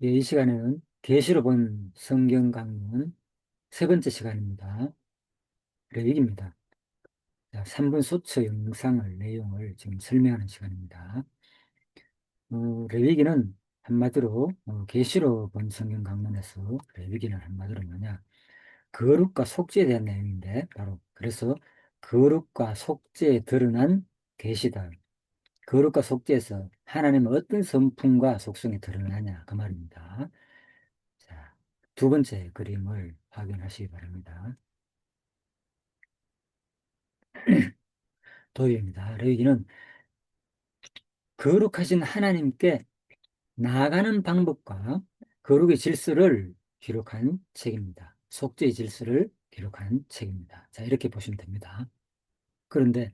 예, 이 시간에는 계시로 본 성경 강론 세 번째 시간입니다. 레위기입니다. 자, 3분 소처 영상을 내용을 지금 설명하는 시간입니다. 레위기는 한마디로 계시로 본 성경 강론에서 레위기는 한마디로 뭐냐? 거룩과 속죄에 대한 내용인데 바로 그래서 거룩과 속죄에 드러난 계시다. 거룩과 속죄에서 하나님의 어떤 성품과 속성이 드러나냐 그 말입니다. 자, 두 번째 그림을 확인하시기 바랍니다. 도입니다. 레위기는 거룩하신 하나님께 나아가는 방법과 거룩의 질서를 기록한 책입니다. 속죄의 질서를 기록한 책입니다. 자, 이렇게 보시면 됩니다. 그런데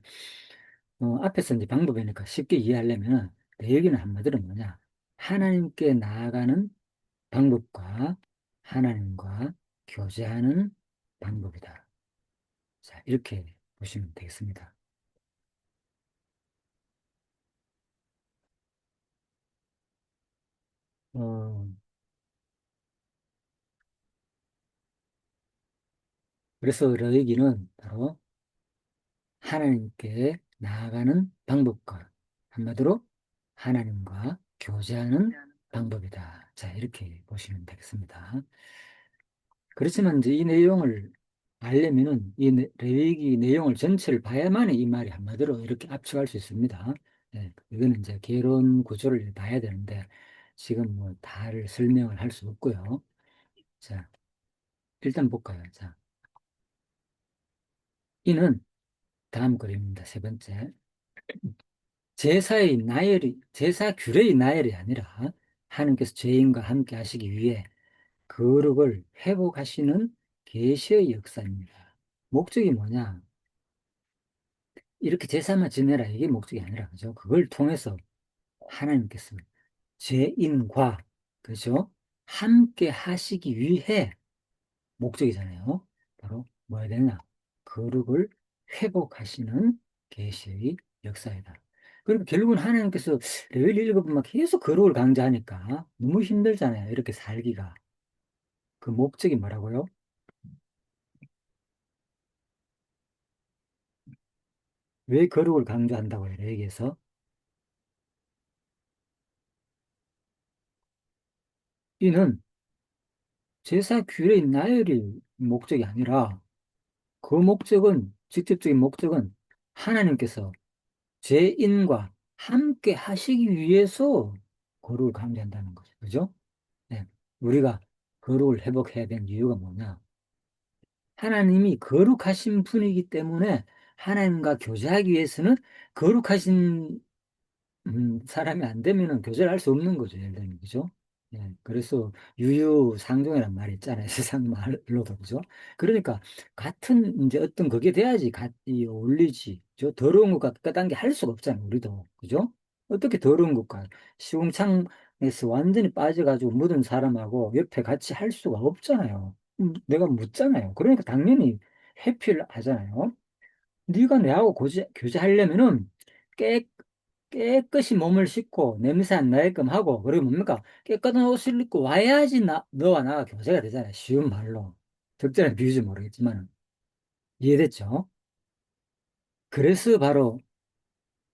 앞에서 이제 방법이니까 쉽게 이해하려면 레위기는 한마디로 뭐냐? 하나님께 나아가는 방법과 하나님과 교제하는 방법이다. 자, 이렇게 보시면 되겠습니다. 어, 그래서 레위기는 바로 하나님께 나아가는 방법과 한마디로 하나님과 교제하는 방법이다. 자, 이렇게 보시면 되겠습니다. 그렇지만 이제 이 내용을 알려면은 레위기 내용을 전체를 봐야만 이 말이 한마디로 이렇게 압축할 수 있습니다. 네, 이거는 이제 개론 구조를 봐야 되는데 지금 뭐 다를 설명을 할 수 없고요. 자, 일단 볼까요? 자, 이는 다음 그림입니다. 세 번째. 제사 규례의 나열이 아니라 하나님께서 죄인과 함께 하시기 위해 거룩을 회복하시는 계시의 역사입니다. 목적이 뭐냐? 이렇게 제사만 지내라 이게 목적이 아니라 그죠? 그걸 통해서 하나님께서 죄인과 그죠? 함께 하시기 위해 목적이잖아요. 바로 뭐 해야 되냐? 거룩을 회복하시는 계시의 역사이다. 그리고 결국은 하나님께서 레위기 읽어보면 계속 거룩을 강조하니까 너무 힘들잖아요. 이렇게 살기가. 그 목적이 뭐라고요? 왜 거룩을 강조한다고요? 레위기에서? 이는 제사 규례의 나열이 목적이 아니라 그 목적은 직접적인 목적은 하나님께서 죄인과 함께 하시기 위해서 거룩을 강조한다는 거죠. 그죠? 네. 우리가 거룩을 회복해야 되는 이유가 뭐냐? 하나님이 거룩하신 분이기 때문에 하나님과 교제하기 위해서는 거룩하신 사람이 안 되면은 교제를 할 수 없는 거죠. 예를 들면, 그죠? 예, 그래서 유유상종이란 말이 있잖아요. 세상 말로도, 그죠? 그러니까, 같은, 이제 어떤 그게 돼야지, 이 어울리지. 저 더러운 것과 까단 게 할 수가 없잖아요. 우리도. 그죠? 어떻게 더러운 것과 시궁창에서 완전히 빠져가지고 묻은 사람하고 옆에 같이 할 수가 없잖아요. 내가 묻잖아요. 그러니까 당연히 회피를 하잖아요. 네가 내하고 교제하려면은 깨, 깨끗이 몸을 씻고 냄새 안 나게끔 하고 그리고 뭡니까? 깨끗한 옷을 입고 와야지 너와 나가 교제가 되잖아요. 쉬운 말로. 적절한 비유지 모르겠지만 이해됐죠? 그래서 바로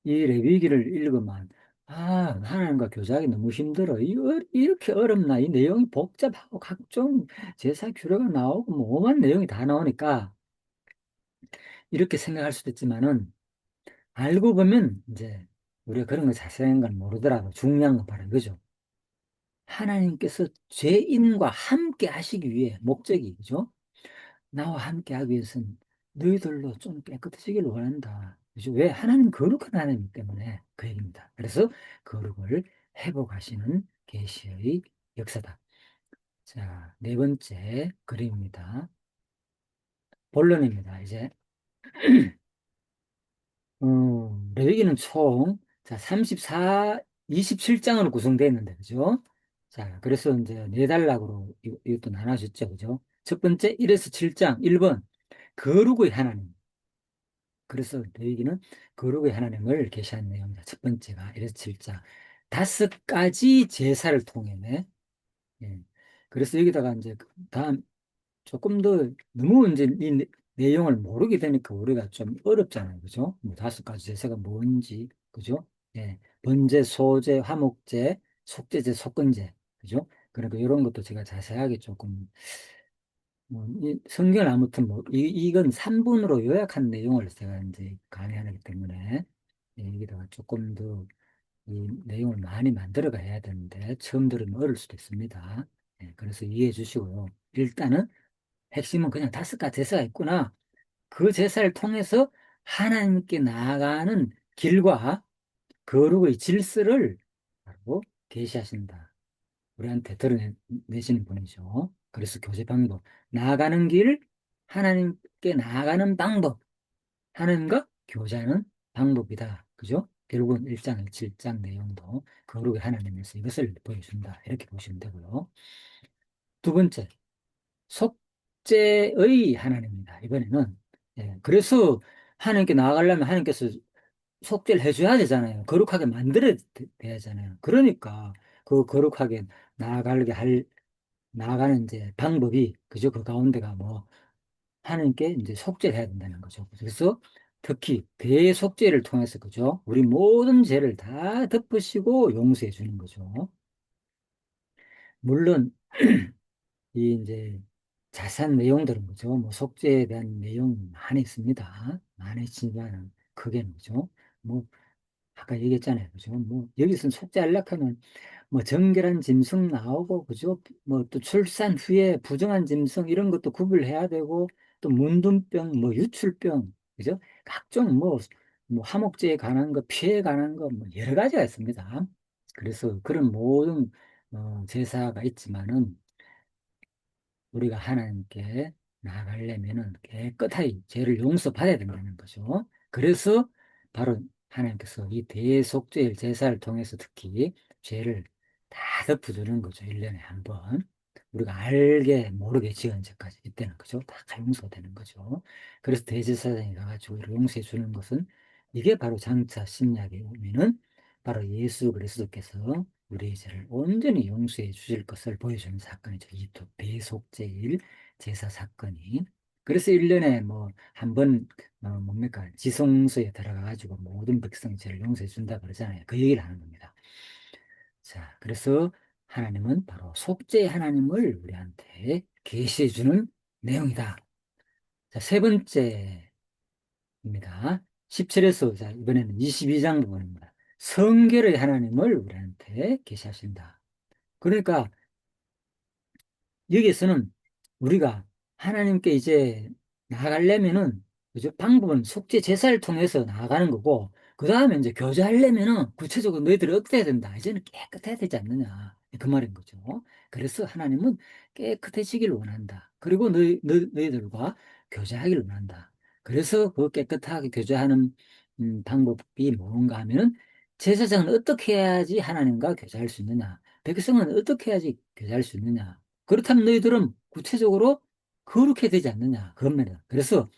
이 레위기를 읽으면 하나님과 교제하기 너무 힘들어. 이렇게 어렵나? 이 내용이 복잡하고 각종 제사 규례가 나오고 뭐 오만 내용이 다 나오니까 이렇게 생각할 수도 있지만은 알고 보면 이제 우리가 그런 거 자세한 건 모르더라도 중요한 건 바로 이거죠. 하나님께서 죄인과 함께 하시기 위해 목적이 그죠? 나와 함께 하기 위해서는 너희들로 좀 깨끗해지기를 원한다. 그죠? 왜? 하나님 거룩한 하나님이기 때문에 그 얘기입니다. 그래서 거룩을 회복하시는 계시의 역사다. 자, 네 번째 그림입니다. 본론입니다. 이제 레위기는 총, 자, 27장으로 구성되어 있는데, 그죠? 자, 그래서 이제 네 단락으로 이것도 나눠졌죠, 그죠? 첫 번째, 1에서 7장, 1번, 거룩의 하나님. 그래서 레위기는 거룩의 하나님을 계시한 내용입니다. 첫 번째가 1에서 7장. 다섯 가지 제사를 통해, 예. 그래서 여기다가 이제 다음 조금 더 너무 이제 이 내용을 모르게 되니까 우리가 좀 어렵잖아요. 그죠? 뭐 다섯 가지 제사가 뭔지, 그죠? 예. 번제, 소제, 화목제, 속제제, 속건제. 그죠? 그러니까 이런 것도 제가 자세하게 조금, 이 성경을 아무튼 뭐, 이건 3분으로 요약한 내용을 제가 이제 강의하기 때문에, 예, 여기다가 조금 더 이 내용을 많이 만들어 가야 되는데, 처음 들으면 어려울 수도 있습니다. 예, 그래서 이해해 주시고요. 일단은 핵심은 그냥 다섯 가지 제사가 있구나. 그 제사를 통해서 하나님께 나아가는 길과 거룩의 질서를 바로 계시하신다. 우리한테 드러내시는 분이죠. 그래서 교제 방법, 나아가는 길, 하나님께 나아가는 방법, 하나님과 교제하는 방법이다. 그죠? 결국은 1장, 7장 내용도 거룩의 하나님에서 이것을 보여준다. 이렇게 보시면 되고요. 두 번째, 속죄의 하나님입니다. 이번에는. 예, 그래서 하나님께 나아가려면 하나님께서 속죄를 해줘야 되잖아요. 거룩하게 만들어야 되잖아요. 그러니까 그 거룩하게 나아가게 나아가는 이제 방법이, 그죠? 그 가운데가 뭐, 하나님께 이제 속죄를 해야 된다는 거죠. 그래서 특히 대속죄를 통해서, 그죠? 우리 모든 죄를 다 덮으시고 용서해 주는 거죠. 물론, 이 이제 자세한 내용들은 뭐죠? 뭐 속죄에 대한 내용 많이 있습니다. 많이 있지만 크게는 뭐죠? 뭐 아까 얘기했잖아요. 그죠? 뭐 여기서 속죄하려고 하면 뭐 정결한 짐승 나오고 그죠? 뭐 또 출산 후에 부정한 짐승 이런 것도 구별해야 되고 또 문둥병, 뭐 유출병, 그죠? 각종 뭐 화목제에 관한 거, 피해에 관한 거 뭐 여러 가지가 있습니다. 그래서 그런 모든 제사가 있지만은 우리가 하나님께 나아가려면은 깨끗하게 죄를 용서받아야 된다는 거죠. 그래서 바로 하나님께서 이 대속죄일 제사를 통해서 특히 죄를 다 덮어주는 거죠. 1년에 한 번. 우리가 알게 모르게 지은 죄까지 이때는 그죠? 다 용서되는 거죠. 그래서 대제사장이 가가지고 이렇게 용서해 주는 것은 이게 바로 장차 신약에 오면은 바로 예수 그리스도께서 우리의 죄를 온전히 용서해 주실 것을 보여주는 사건이죠. 이 대속죄일 제사 사건이. 그래서 1년에 뭐 한 번 뭡니까 지성소에 들어가가지고 모든 백성 죄를 용서해 준다 그러잖아요. 그 얘기를 하는 겁니다. 자, 그래서 하나님은 바로 속죄 하나님을 우리한테 계시해 주는 내용이다. 자, 세 번째입니다. 17에서 자, 이번에는 22장 부분입니다. 성결의 하나님을 우리한테 계시하신다. 그러니까 여기에서는 우리가 하나님께 이제 나아가려면은, 그죠? 방법은 속죄 제사를 통해서 나아가는 거고, 그 다음에 이제 교제하려면은 구체적으로 너희들이 어떻게 해야 된다? 이제는 깨끗해야 되지 않느냐. 그 말인 거죠. 그래서 하나님은 깨끗해지기를 원한다. 그리고 너희들과 교제하기를 원한다. 그래서 그 깨끗하게 교제하는 방법이 뭔가 하면은 제사장은 어떻게 해야지 하나님과 교제할 수 있느냐? 백성은 어떻게 해야지 교제할 수 있느냐? 그렇다면 너희들은 구체적으로 거룩해야 되지 않느냐 그런 말이다. 그래서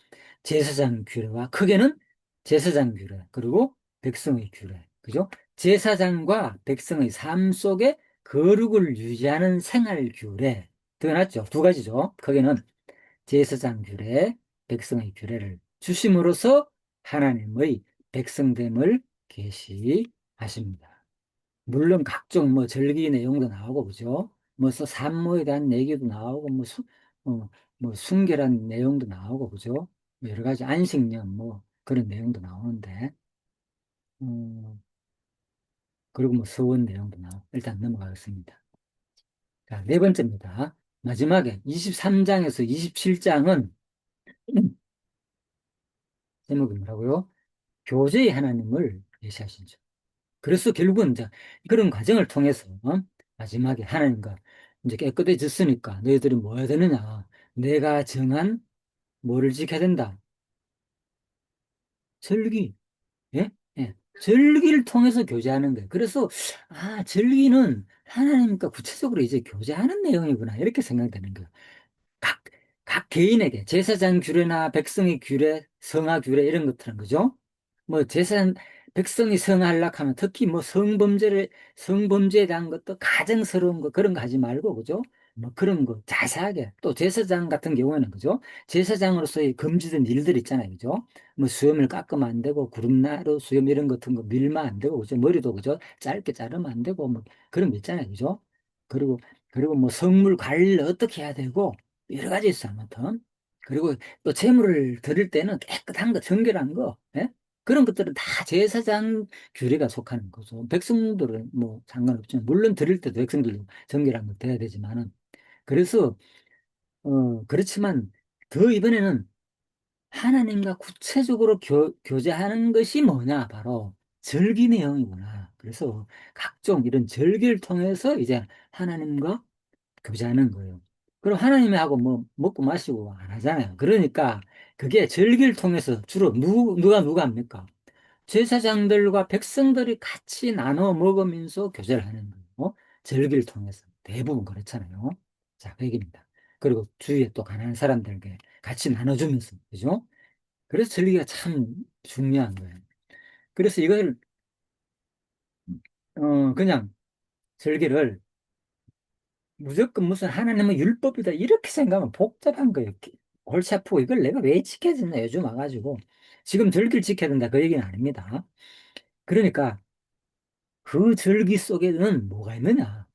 제사장 규례와 크게는 제사장 규례 그리고 백성의 규례, 그죠? 제사장과 백성의 삶 속에 거룩을 유지하는 생활 규례 드러났죠. 두 가지죠. 크게는 제사장 규례, 백성의 규례를 주심으로써 하나님의 백성됨을 계시하십니다. 물론 각종 뭐 절기 내용도 나오고 그죠? 산모에 대한 얘기도 나오고 뭐 순결한 내용도 나오고 그죠? 뭐 여러 가지 안식년 뭐 그런 내용도 나오는데 음, 그리고 뭐 서원 내용도 나오고 일단 넘어가겠습니다. 자, 네 번째입니다. 마지막에 23장에서 27장은 제목이 뭐라고요? 교제의 하나님을 예시하신죠. 그래서 결국은 이제 그런 과정을 통해서 마지막에 하나님과 이제 깨끗해졌으니까 너희들이 뭐 해야 되느냐? 내가 정한 뭐를 지켜야 된다? 절기. 예? 예. 절기를 통해서 교제하는 거예요. 그래서 절기는 하나님과 구체적으로 이제 교제하는 내용이구나 이렇게 생각되는 거예요. 각, 각 개인에게 제사장 규례나 백성의 규례, 성화 규례 이런 것들은 그죠? 뭐 제사장 백성이 성하려고 하면 특히 뭐 성범죄에 대한 것도 가정스러운 거 그런 거 하지 말고, 그죠? 뭐 그런 거 자세하게. 또 제사장 같은 경우에는, 그죠? 제사장으로서의 금지된 일들 있잖아요, 그죠? 뭐 수염을 깎으면 안 되고, 구름나루 수염 이런 같은 거 밀면 안 되고, 그죠? 머리도, 그죠? 짧게 자르면 안 되고, 뭐 그런 거 있잖아요, 그죠? 그리고, 그리고 뭐 성물 관리를 어떻게 해야 되고, 여러 가지 있어요, 아무튼. 그리고 또 재물을 드릴 때는 깨끗한 거, 정결한 거, 예? 그런 것들은 다 제사장 규례가 속하는 거죠. 백성들은 뭐 상관없지만, 물론 드릴 때도 백성들도 정결한 거 돼야 되지만은, 그래서, 그렇지만, 더 이번에는 하나님과 구체적으로 교제하는 것이 뭐냐, 바로 절기 내용이구나. 그래서 각종 이런 절기를 통해서 이제 하나님과 교제하는 거예요. 그럼 하나님이 하고 뭐 먹고 마시고 안 하잖아요. 그러니까 그게 절기를 통해서 주로 누가 합니까? 제사장들과 백성들이 같이 나눠 먹으면서 교제를 하는 거예요. 절기를 통해서. 대부분 그렇잖아요. 자, 그 얘기입니다. 그리고 주위에 또 가난한 사람들에게 같이 나눠주면서, 그죠? 그래서 절기가 참 중요한 거예요. 그래서 이걸, 그냥 절기를 무조건 무슨 하나님의 율법이다 이렇게 생각하면 복잡한 거예요. 골치 아프고 이걸 내가 왜 지켜야 되나 요즘 와가지고. 지금 절기를 지켜야 된다 그 얘기는 아닙니다. 그러니까 그 절기 속에는 뭐가 있느냐?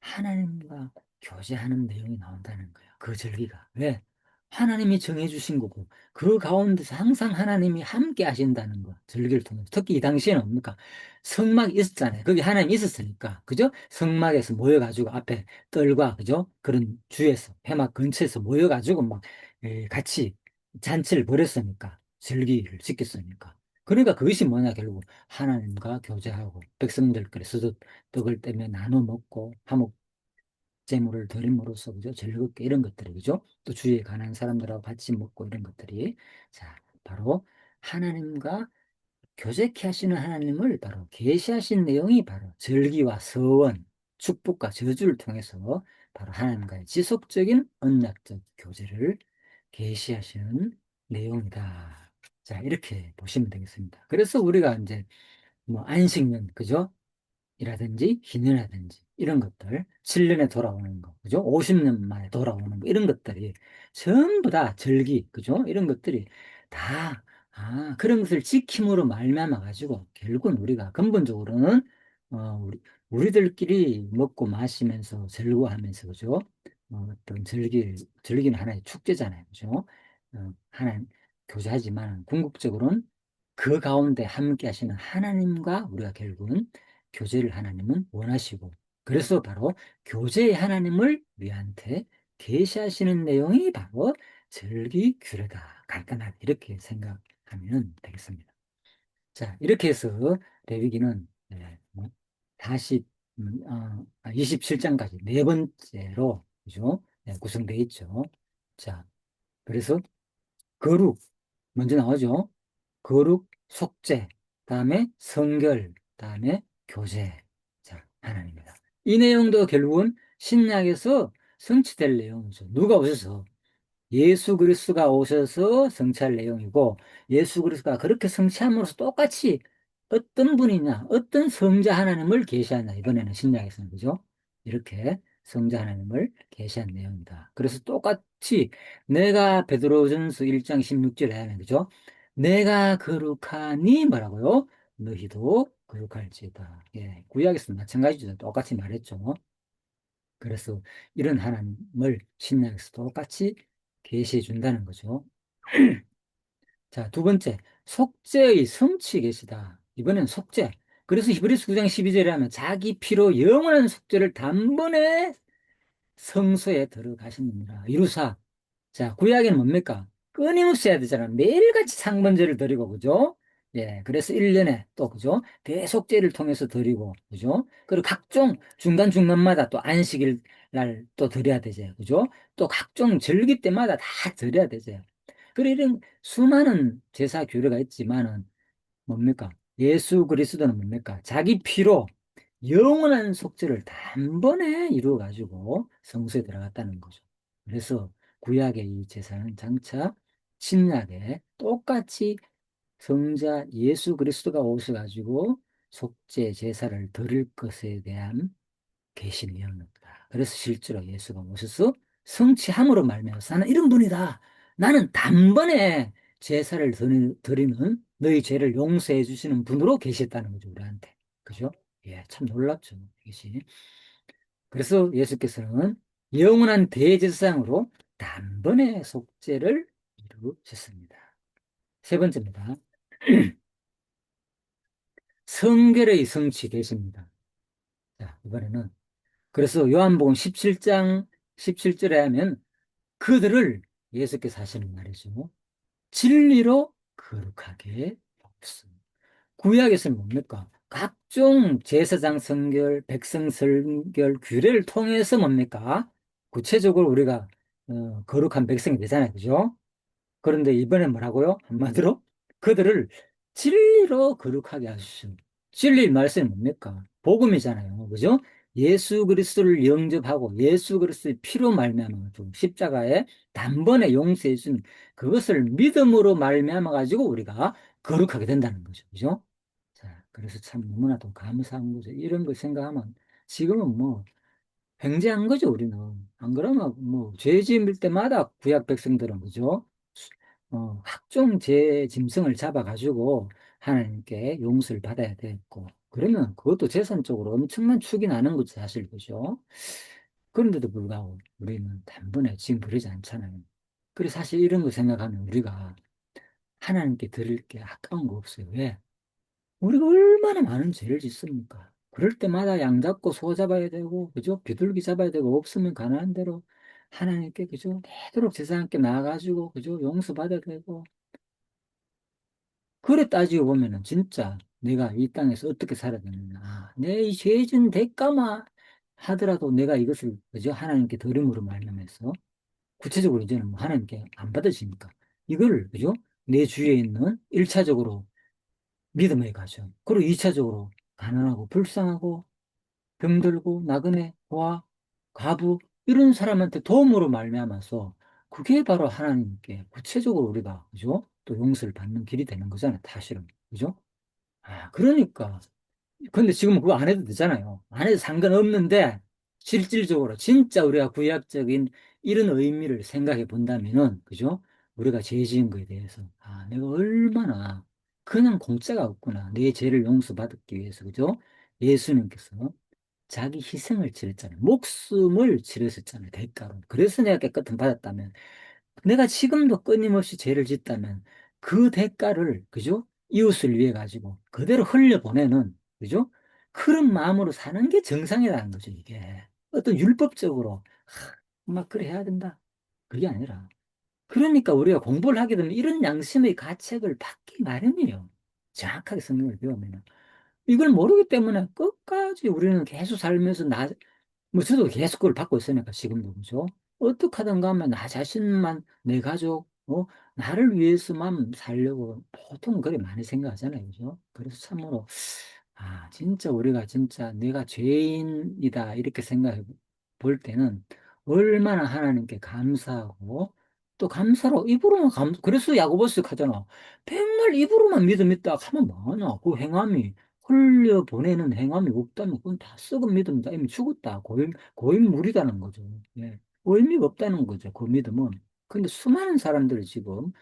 하나님과 교제하는 내용이 나온다는 거예요. 그 절기가. 왜? 하나님이 정해주신 거고, 그 가운데서 항상 하나님이 함께 하신다는 거, 절기를 통해서. 특히 이 당시에는 뭡니까? 성막이 있었잖아요. 거기 하나님이 있었으니까. 그죠? 성막에서 모여가지고 앞에 뜰과, 그죠? 그런 주에서, 회막 근처에서 모여가지고 막 같이 잔치를 벌였으니까. 절기를 지켰으니까. 그러니까 그것이 뭐냐, 결국. 하나님과 교제하고, 백성들끼리 떡을 떼며 나눠 먹고, 제물을 드림으로써, 그죠? 즐겁게 이런 것들이, 그죠? 또 주위에 가난한 사람들하고 같이 먹고 이런 것들이. 자, 바로 하나님과 교제케 하시는 하나님을 바로 계시하신 내용이 바로 절기와 서원, 축복과 저주를 통해서 바로 하나님과의 지속적인 언약적 교제를 계시하시는 내용이다. 자, 이렇게 보시면 되겠습니다. 그래서 우리가 이제 뭐 안식년, 그죠? 이라든지 기념이라든지 이런 것들 7년에 돌아오는 거 그죠? 50년 만에 돌아오는 거 이런 것들이 전부 다 절기 그죠? 이런 것들이 다 그런 것을 지킴으로 말미암아 가지고 결국은 우리가 근본적으로는 우리들끼리 먹고 마시면서 즐거워하면서 그죠? 어떤 즐기는 하나의 축제잖아요 그죠? 하나님 교제하지만 궁극적으로는 그 가운데 함께 하시는 하나님과 우리가 결국은 교제를 하나님은 원하시고 그래서 바로 교제의 하나님을 우리한테 계시하시는 내용이 바로 절기 규례다. 간단하게 이렇게 생각하면 되겠습니다. 자, 이렇게 해서 레위기는 뭐 다시 27장까지 네 번째로 그죠? 구성되어 있죠. 자, 그래서 거룩 먼저 나오죠. 거룩, 속죄, 다음에 성결, 다음에 교제. 자, 하나님입니다. 이 내용도 결국은 신약에서 성취될 내용이죠. 누가 오셔서 예수 그리스도가 오셔서 성취할 내용이고 예수 그리스도가 그렇게 성취함으로써 똑같이 어떤 분이냐, 어떤 성자 하나님을 계시하냐 이번에는 신약에서는 그죠? 이렇게 성자 하나님을 계시한 내용이다. 그래서 똑같이 내가 베드로전서 1장 16절에 하면 그죠? 내가 거룩하니 뭐라고요? 너희도 거룩할지다. 예, 구약에서는 마찬가지죠. 똑같이 말했죠. 그래서 이런 하나님을 신약에서 똑같이 계시해 준다는 거죠. 자, 두 번째, 속죄의 성취 계시다. 이번엔 속죄. 그래서 히브리서 9장 12절에 하면 자기 피로 영원한 속죄를 단번에 성소에 들어가십니다. 이루사. 자, 구약에는 뭡니까? 끊임없이 해야 되잖아. 매일같이 상번제를 드리고, 그죠? 예, 그래서 1년에 또, 그죠? 대속제를 통해서 드리고, 그죠? 그리고 각종 중간중간마다 또 안식일 날 또 드려야 되죠. 그죠? 또 각종 절기 때마다 다 드려야 되죠. 그리고 이런 수많은 제사 규례가 있지만은 뭡니까? 예수 그리스도는 뭡니까? 자기 피로 영원한 속죄를 단번에 이루어 가지고 성소에 들어갔다는 거죠. 그래서 구약의 이 제사는 장차 신약에 똑같이 성자 예수 그리스도가 오셔가지고 속죄 제사를 드릴 것에 대한 계시명입니다. 그래서 실제로 예수가 오셔서 성취함으로 말미암아서 나는 이런 분이다. 나는 단번에 제사를 드리는 너희 죄를 용서해 주시는 분으로 계셨다는 거죠, 우리한테. 그죠? 예, 참 놀랍죠, 이것이. 그래서 예수께서는 영원한 대제사장으로 단번에 속죄를 이루셨습니다. 세 번째입니다. 성결의 성취 되십니다. 자, 이번에는 그래서 요한복음 17장 17절에 하면 그들을 예수께서 하시는 말이죠. 진리로 거룩하게 하옵소서. 구약에서는 뭡니까? 각종 제사장 성결, 백성 성결, 규례를 통해서 뭡니까? 구체적으로 우리가 거룩한 백성이 되잖아요. 그죠? 그런데 이번엔 뭐라고요? 한마디로 그들을 진리로 거룩하게 하시오. 진리의 말씀이 뭡니까? 복음이잖아요. 그죠? 예수 그리스도를 영접하고 예수 그리스도의 피로 말미암아 가지고 십자가에 단번에 용서해 준 그것을 믿음으로 말미암아 가지고 우리가 거룩하게 된다는 거죠. 그죠? 자, 그래서 참 너무나도 감사한 거죠. 이런 걸 생각하면 지금은 뭐 횡재한 거죠, 우리는. 안 그러면 뭐 죄 지을 때마다 구약 백성들은 그죠? 각종 죄 짐승을 잡아가지고 하나님께 용서를 받아야 되겠고, 그러면 그것도 재산적으로 엄청난 축이 나는 거죠, 사실, 그죠? 그런데도 불구하고 우리는 단번에 지금 그러지 않잖아요. 그래서 사실 이런 거 생각하면 우리가 하나님께 드릴 게 아까운 거 없어요. 왜? 우리가 얼마나 많은 죄를 짓습니까? 그럴 때마다 양 잡고 소 잡아야 되고, 그죠? 비둘기 잡아야 되고, 없으면 가난한 대로 하나님께, 그죠? 되도록 제사장께 나아가지고, 그죠? 용서받아야 되고, 그래 따지고 보면은 진짜 내가 이 땅에서 어떻게 살아야 되느냐. 내 이 죄진 대가만 하더라도 내가 이것을, 그죠? 하나님께 드림으로 말미암아서 구체적으로 이제는 뭐 하나님께 안 받으시니까. 이걸, 그죠? 내 주위에 있는 1차적으로 믿음의 가정. 그리고 2차적으로 가난하고 불쌍하고 병들고 나그네 고아 과부 이런 사람한테 도움으로 말미암아서 그게 바로 하나님께 구체적으로 우리가 그죠? 또 용서를 받는 길이 되는 거잖아요. 사실은. 그죠? 그러니까 근데 지금은 그거 안 해도 되잖아요. 안 해도 상관없는데, 실질적으로 진짜 우리가 구약적인 이런 의미를 생각해 본다면은, 그죠? 우리가 죄 지은 거에 대해서, 내가 얼마나 그냥 공짜가 없구나. 내 죄를 용서받기 위해서, 그죠? 예수님께서 자기 희생을 치렀잖아요. 목숨을 치르셨잖아요. 대가로. 그래서 내가 깨끗함 받았다면, 내가 지금도 끊임없이 죄를 짓다면 그 대가를, 그죠? 이웃을 위해 가지고 그대로 흘려보내는, 그죠? 그런 마음으로 사는 게 정상이라는 거죠, 이게. 어떤 율법적으로, 막 그래 해야 된다. 그게 아니라. 그러니까 우리가 공부를 하게 되면 이런 양심의 가책을 받기 마련이에요. 정확하게 성경을 배우면. 이걸 모르기 때문에 끝까지 우리는 계속 살면서 뭐 저도 계속 그걸 받고 있으니까 지금도 그죠? 어떻게 하든가 하면 나 자신만 내 가족 나를 위해서만 살려고 보통 그래 많이 생각하잖아요, 그죠? 그래서 참으로 진짜 우리가 진짜 내가 죄인이다 이렇게 생각해 볼 때는 얼마나 하나님께 감사하고 또 감사로 입으로만 그래서 야고보스 하잖아. 백날 입으로만 믿음 있다 하면 뭐하나 그 행함이 흘려보내는 행함이 없다면 그건 다 썩은 믿음이다. 이미 죽었다. 고인물이다는 거죠. 예. 의미가 없다는 거죠. 그 믿음은. 근데 수많은 사람들이 지금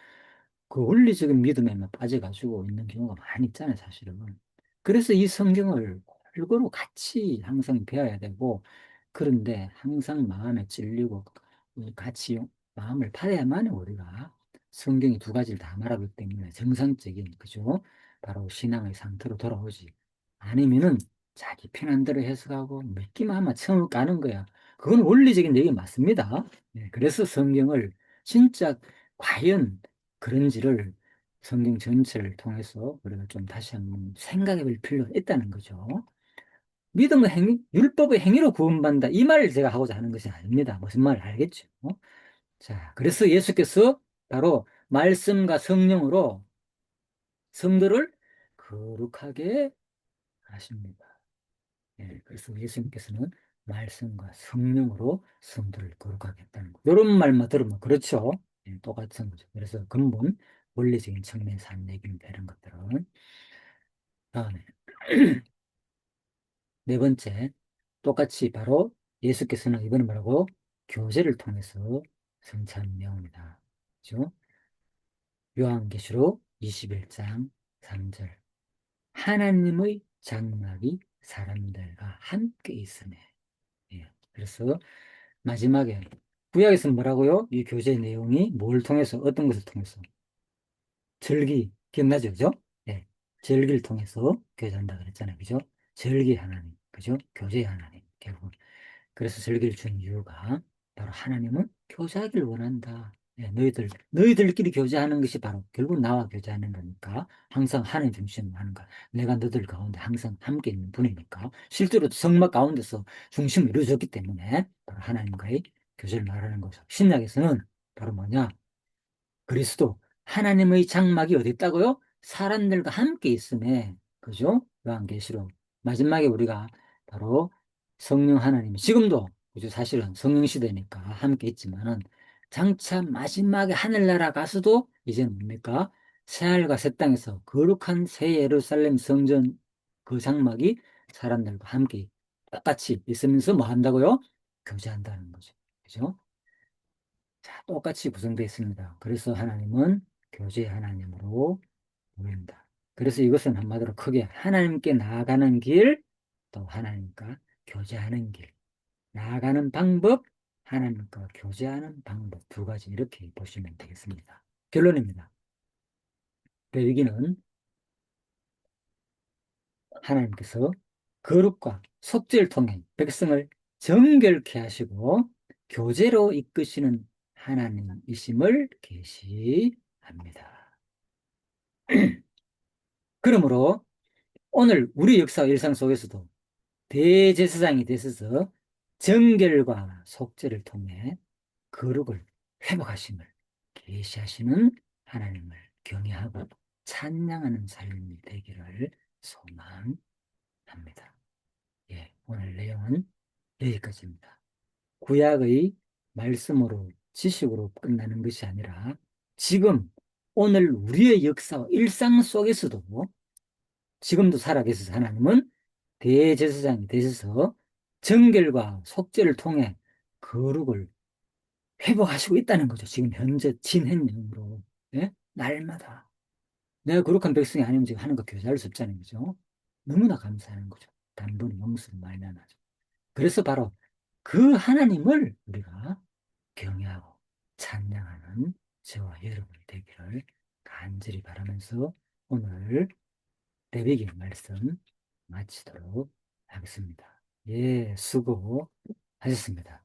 그 원리적인 믿음에만 빠져가지고 있는 경우가 많이 있잖아요, 사실은. 그래서 이 성경을 골고루 같이 항상 배워야 되고, 그런데 항상 마음에 찔리고 같이 마음을 받아야만 우리가 성경이 두 가지를 다 말하기 때문에 정상적인, 그죠? 바로 신앙의 상태로 돌아오지. 아니면은 자기 편한대로 해석하고 믿기만 하면 처음 까는 거야. 그건 원리적인 얘기 맞습니다. 그래서 성경을 진짜 과연 그런지를 성경 전체를 통해서 우리가 좀 다시 한번 생각해 볼 필요가 있다는 거죠. 믿음의 율법의 행위로 구원받는다. 이 말을 제가 하고자 하는 것이 아닙니다. 무슨 말을 알겠죠? 자, 그래서 예수께서 바로 말씀과 성령으로 성도를 거룩하게 하십니다. 그래서 예수님께서는 말씀과 성령으로 성도를 거룩하게 했다는 거. 이런 말만 들으면 그렇죠. 똑같은 거죠. 그래서 근본 원리적인 측면에서 하는 얘기입니다. 이런 것들은. 다음에 네 번째, 똑같이 바로 예수께서는 이번에 뭐라고? 교제를 통해서 성찬 명합니다. 그죠? 요한계시록 21장 3절. 하나님의 장막이 사람들과 함께 있으며. 예. 그래서 마지막에 구약에서는 뭐라고요? 이 교제 내용이 뭘 통해서, 어떤 것을 통해서? 절기, 기억나죠? 그죠? 예. 절기를 통해서 교제한다 그랬잖아요. 그죠? 절기 하나님, 그죠? 교제 하나님, 결국. 그래서 절기를 준 이유가 바로 하나님은 교제하기를 원한다. 예, 너희들끼리 교제하는 것이 바로 결국 나와 교제하는 거니까 항상 하나님 중심으로 하는 거야. 내가 너희들 가운데 항상 함께 있는 분이니까 실제로 성막 가운데서 중심을 이루어졌기 때문에 바로 하나님과의 교제를 말하는 거죠. 신약에서는 바로 뭐냐? 그리스도 하나님의 장막이 어디 있다고요? 사람들과 함께 있음에 그죠? 요한계시록 마지막에 우리가 바로 성령 하나님 지금도 그죠? 사실은 성령 시대니까 함께 있지만은 장차 마지막에 하늘나라 가서도 이제는 뭡니까? 새하늘과 새 땅에서 거룩한 새 예루살렘 성전 그 장막이 사람들과 함께 똑같이 있으면서 뭐 한다고요? 교제한다는 거죠. 그죠? 자, 똑같이 구성되어 있습니다. 그래서 하나님은 교제 하나님으로 보인다. 그래서 이것은 한마디로 크게 하나님께 나아가는 길, 또 하나님과 교제하는 길, 나아가는 방법, 하나님과 교제하는 방법 두 가지 이렇게 보시면 되겠습니다. 결론입니다. 레위기는 하나님께서 거룩과 속죄를 통해 백성을 정결케 하시고 교제로 이끄시는 하나님이심을 계시합니다. 그러므로 오늘 우리 역사 일상 속에서도 대제사장이 되셔서 정결과 속죄를 통해 거룩을 회복하심을 계시하시는 하나님을 경외하고 찬양하는 삶이 되기를 소망합니다. 예, 오늘 내용은 여기까지입니다. 구약의 말씀으로 지식으로 끝나는 것이 아니라 지금 오늘 우리의 역사 일상 속에서도 지금도 살아계셔서 하나님은 대제사장이 되셔서 정결과 속죄를 통해 거룩을 회복하시고 있다는 거죠. 지금 현재 진행형으로. 예? 날마다. 내가 거룩한 백성이 아니면 지금 하는 거 교제할 수 없잖아요. 그죠? 너무나 감사하는 거죠. 단번에 용서를 말면하죠. 그래서 바로 그 하나님을 우리가 경외하고 찬양하는 저와 여러분이 되기를 간절히 바라면서 오늘 레위기 말씀 마치도록 하겠습니다. 예, 수고하셨습니다.